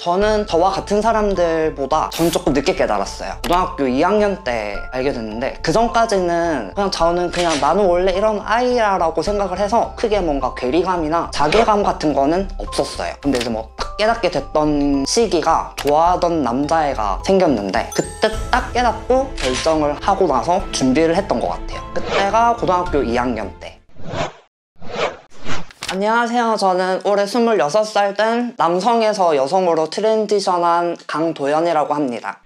저는 저와 같은 사람들보다 전 조금 늦게 깨달았어요. 고등학교 2학년 때 알게 됐는데 그 전까지는 저는 그냥 나는 원래 이런 아이라고 생각을 해서 크게 뭔가 괴리감이나 자괴감 같은 거는 없었어요. 근데 이제 뭐 딱 깨닫게 됐던 시기가 좋아하던 남자애가 생겼는데 그때 딱 깨닫고 결정을 하고 나서 준비를 했던 것 같아요. 그때가 고등학교 2학년 때. 안녕하세요. 저는 올해 26살 된 남성에서 여성으로 트랜지션한 강도연이라고 합니다.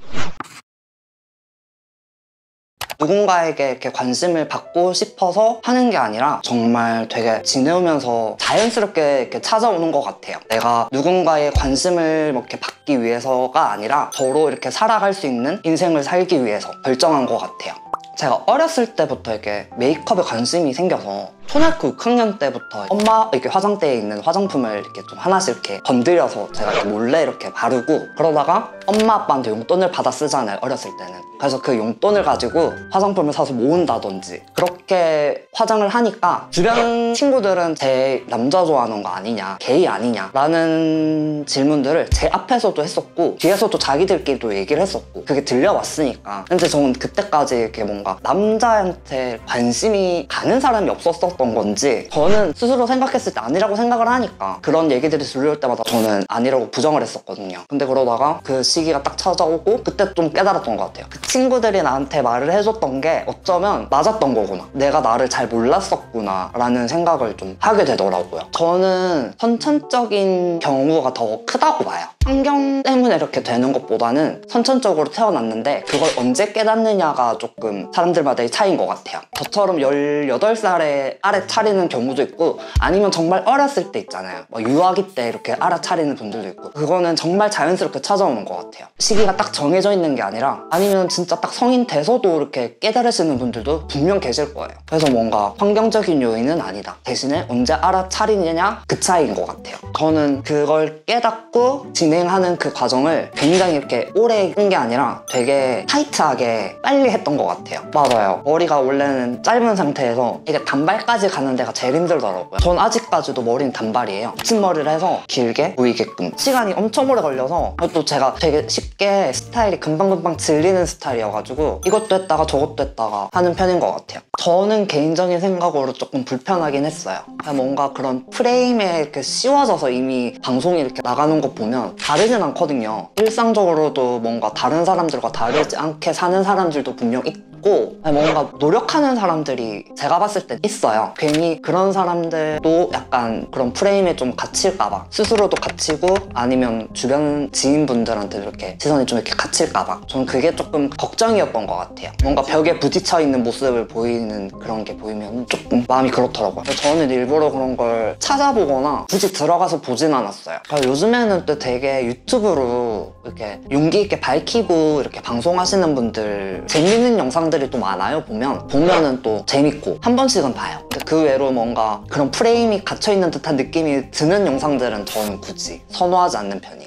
누군가에게 이렇게 관심을 받고 싶어서 하는 게 아니라 정말 되게 지내오면서 자연스럽게 이렇게 찾아오는 것 같아요. 내가 누군가의 관심을 이렇게 받기 위해서가 아니라 서로 이렇게 살아갈 수 있는 인생을 살기 위해서 결정한 것 같아요. 제가 어렸을 때부터 이렇게 메이크업에 관심이 생겨서 초등학교 6학년 때부터 엄마 이렇게 화장대에 있는 화장품을 이렇게 좀 하나씩 이렇게 건드려서 제가 이렇게 몰래 이렇게 바르고 그러다가 엄마 아빠한테 용돈을 받아 쓰잖아요, 어렸을 때는. 그래서 그 용돈을 가지고 화장품을 사서 모은다든지 그렇게 화장을 하니까 주변 친구들은 제 남자 좋아하는 거 아니냐, 게이 아니냐 라는 질문들을 제 앞에서도 했었고 뒤에서도 자기들끼리도 얘기를 했었고 그게 들려왔으니까. 근데 저는 그때까지 이렇게 뭔가 남자한테 관심이 가는 사람이 없었던 건지 저는 스스로 생각했을 때 아니라고 생각을 하니까 그런 얘기들이 들려올 때마다 저는 아니라고 부정을 했었거든요. 근데 그러다가 그 시기가 딱 찾아오고 그때 좀 깨달았던 것 같아요. 그 친구들이 나한테 말을 해줬던 게 어쩌면 맞았던 거구나, 내가 나를 잘 몰랐었구나 라는 생각을 좀 하게 되더라고요. 저는 선천적인 경우가 더 크다고 봐요. 환경 때문에 이렇게 되는 것보다는 선천적으로 태어났는데 그걸 언제 깨닫느냐가 조금 사람들마다의 차이인 것 같아요. 저처럼 18살에 알아차리는 경우도 있고 아니면 정말 어렸을 때 있잖아요, 뭐 유아기 때 이렇게 알아차리는 분들도 있고 그거는 정말 자연스럽게 찾아오는 것 같아요. 시기가 딱 정해져 있는 게 아니라 아니면 진짜 딱 성인 돼서도 이렇게 깨달으시는 분들도 분명 계실 거예요. 그래서 뭔가 환경적인 요인은 아니다, 대신에 언제 알아차리느냐 그 차이인 것 같아요. 저는 그걸 깨닫고 진행하는 그 과정을 굉장히 이렇게 오래 끈 게 아니라 되게 타이트하게 빨리 했던 것 같아요. 맞아요. 머리가 원래는 짧은 상태에서 이게 단발까지 가는 데가 제일 힘들더라고요. 전 아직까지도 머리는 단발이에요. 붙임머리를 해서 길게 보이게끔 시간이 엄청 오래 걸려서 또 제가 되게 쉽게 스타일이 금방금방 질리는 스타일이어가지고 이것도 했다가 저것도 했다가 하는 편인 것 같아요. 저는 개인적인 생각으로 조금 불편하긴 했어요. 뭔가 그런 프레임에 이렇게 씌워져서 이미 방송이 이렇게 나가는 거 보면 다르진 않거든요. 일상적으로도 뭔가 다른 사람들과 다르지 않게 사는 사람들도 분명 있고 뭔가 노력하는 사람들이 제가 봤을 때 있어요. 괜히 그런 사람들도 약간 그런 프레임에 좀 갇힐까봐, 스스로도 갇히고 아니면 주변 지인분들한테 이렇게 시선이 좀 이렇게 갇힐까봐 저는 그게 조금 걱정이었던 것 같아요. 뭔가 벽에 부딪혀 있는 모습을 보이는 그런 게 보이면 조금 마음이 그렇더라고요. 저는 일부러 그런 걸 찾아보거나 굳이 들어가서 보진 않았어요. 요즘에는 또 되게 유튜브로 이렇게 용기 있게 밝히고 이렇게 방송하시는 분들 재밌는 영상들이 또 많아요. 보면은 또 재밌고 한 번씩은 봐요. 근데 그 외로 뭔가 그런 프레임이 갇혀있는 듯한 느낌이 드는 영상들은 저는 굳이 선호하지 않는 편이에요.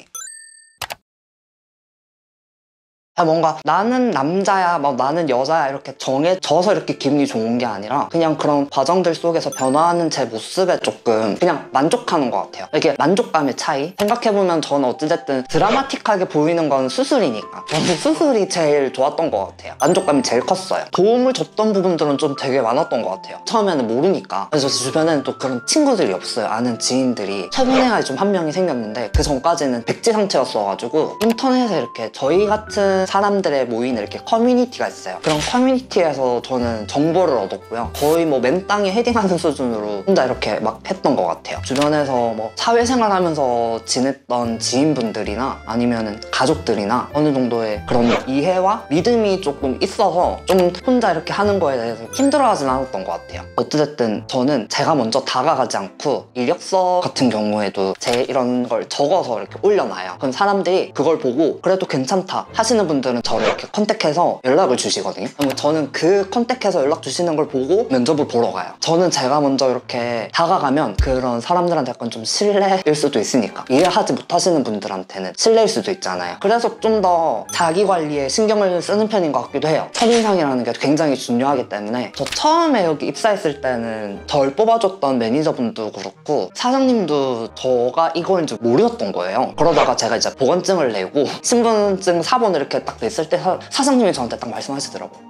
뭔가 나는 남자야, 막 나는 여자야 이렇게 정해져서 이렇게 기분이 좋은 게 아니라 그냥 그런 과정들 속에서 변화하는 제 모습에 조금 그냥 만족하는 것 같아요. 이게 만족감의 차이? 생각해보면 저는 어찌됐든 드라마틱하게 보이는 건 수술이니까 저는 수술이 제일 좋았던 것 같아요. 만족감이 제일 컸어요. 도움을 줬던 부분들은 좀 되게 많았던 것 같아요. 처음에는 모르니까. 그래서 주변에는 또 그런 친구들이 없어요. 아는 지인들이. 최근에 좀 한 명이 생겼는데 그 전까지는 백지 상태였어가지고 인터넷에 이렇게 저희 같은 사람들의 모이는 이렇게 커뮤니티가 있어요. 그런 커뮤니티에서 저는 정보를 얻었고요. 거의 뭐 맨땅에 헤딩하는 수준으로 혼자 이렇게 막 했던 것 같아요. 주변에서 뭐 사회생활 하면서 지냈던 지인분들이나 아니면은 가족들이나 어느 정도의 그런 이해와 믿음이 조금 있어서 좀 혼자 이렇게 하는 거에 대해서 힘들어하진 않았던 것 같아요. 어찌됐든 저는 제가 먼저 다가가지 않고 이력서 같은 경우에도 제 이런 걸 적어서 이렇게 올려놔요. 그럼 사람들이 그걸 보고 그래도 괜찮다 하시는 분들 매니저분들은 저를 이렇게 컨택해서 연락을 주시거든요. 그럼 저는 그 컨택해서 연락 주시는 걸 보고 면접을 보러 가요. 저는 제가 먼저 이렇게 다가가면 그런 사람들한테 약간 좀 실례일 수도 있으니까, 이해하지 못하시는 분들한테는 실례일 수도 있잖아요. 그래서 좀 더 자기 관리에 신경을 쓰는 편인 것 같기도 해요. 첫인상이라는 게 굉장히 중요하기 때문에. 저 처음에 여기 입사했을 때는 절 뽑아줬던 매니저분도 그렇고 사장님도 저가 이거인 줄 모르셨던 거예요. 그러다가 제가 이제 보건증을 내고 신분증 사본을 이렇게 딱 냈을 때 사장님이 저한테 딱 말씀하시더라고요.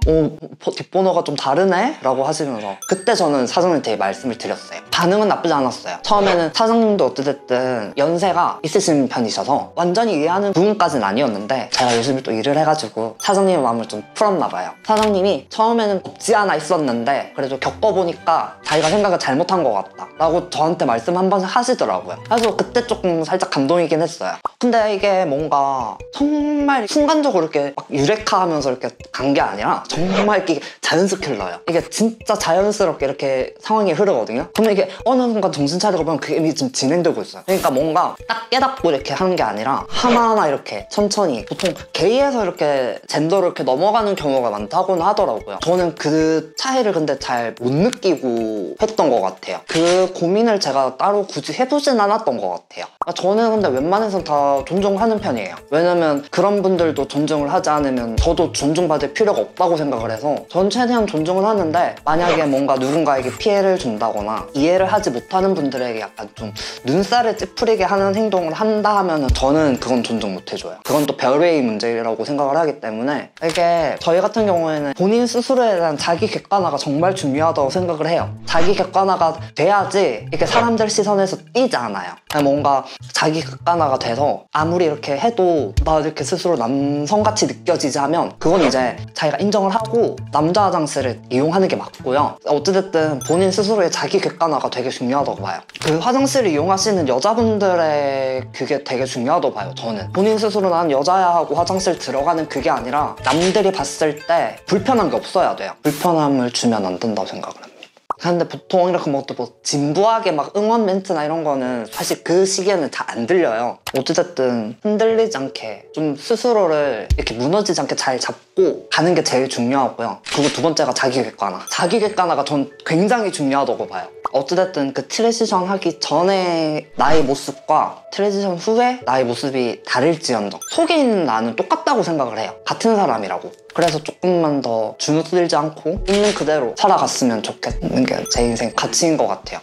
뒷번호가 좀 다르네? 라고 하시면서, 그때 저는 사장님한테 말씀을 드렸어요. 반응은 나쁘지 않았어요. 처음에는 사장님도 어찌됐든 연세가 있으신 편이셔서 완전히 이해하는 부분까지는 아니었는데, 제가 열심히 또 일을 해가지고 사장님의 마음을 좀 풀었나 봐요. 사장님이 처음에는 없지 않아 있었는데 그래도 겪어보니까 자기가 생각을 잘못한 것 같다 라고 저한테 말씀 한 번 하시더라고요. 그래서 그때 조금 살짝 감동이긴 했어요. 근데 이게 뭔가 정말 순간적으로 이렇게 막 유레카하면서 이렇게 간 게 아니라 정말 이렇게 자연스럽게 흘러요. 이게 진짜 자연스럽게 이렇게 상황이 흐르거든요. 그러면 이게 어느 순간 정신 차리고 보면 그게 이미 좀 진행되고 있어요. 그러니까 뭔가 딱 깨닫고 이렇게 하는 게 아니라 하나하나 이렇게 천천히, 보통 게이에서 이렇게 젠더로 이렇게 넘어가는 경우가 많다고는 하더라고요. 저는 그 차이를 근데 잘 못 느끼고 했던 것 같아요. 그 고민을 제가 따로 굳이 해보진 않았던 것 같아요. 저는 근데 웬만해서 다 존중하는 편이에요. 왜냐면 그런 분들도 존중을 하지 않으면 저도 존중받을 필요가 없다고 생각을 해서 전 최대한 존중을 하는데, 만약에 뭔가 누군가에게 피해를 준다거나 이해를 하지 못하는 분들에게 약간 좀 눈살을 찌푸리게 하는 행동을 한다 하면 저는 그건 존중 못 해줘요. 그건 또 별개의 문제라고 생각을 하기 때문에, 이게 저희 같은 경우에는 본인 스스로에 대한 자기 객관화가 정말 중요하다고 생각을 해요. 자기 객관화가 돼야지 이렇게 사람들 시선에서 띄지 않아요. 뭔가 자기 객관화가 돼서 아무리 이렇게 해도 나 이렇게 스스로 남성같이 느껴지지 하면 그건 이제 자기가 인정을 하고 남자 화장실을 이용하는 게 맞고요. 어찌됐든 본인 스스로의 자기 객관화가 되게 중요하다고 봐요. 그 화장실을 이용하시는 여자분들의 그게 되게 중요하다고 봐요. 저는 본인 스스로 난 여자야 하고 화장실 들어가는 그게 아니라 남들이 봤을 때 불편한 게 없어야 돼요. 불편함을 주면 안 된다고 생각을 합니다. 근데 보통 이렇게 뭐 진부하게 막 응원 멘트나 이런 거는 사실 그 시기에는 잘 안 들려요. 어찌됐든 흔들리지 않게 좀 스스로를 이렇게 무너지지 않게 잘 잡고 가는 게 제일 중요하고요. 그리고 두 번째가 자기 객관화. 자기 객관화가 전 굉장히 중요하다고 봐요. 어찌됐든 그 트랜지션 하기 전에 나의 모습과 트랜지션 후에 나의 모습이 다를지언정 속에 있는 나는 똑같다고 생각을 해요. 같은 사람이라고. 그래서 조금만 더 주눅들지 않고 있는 그대로 살아갔으면 좋겠는 게 제 인생 가치인 것 같아요.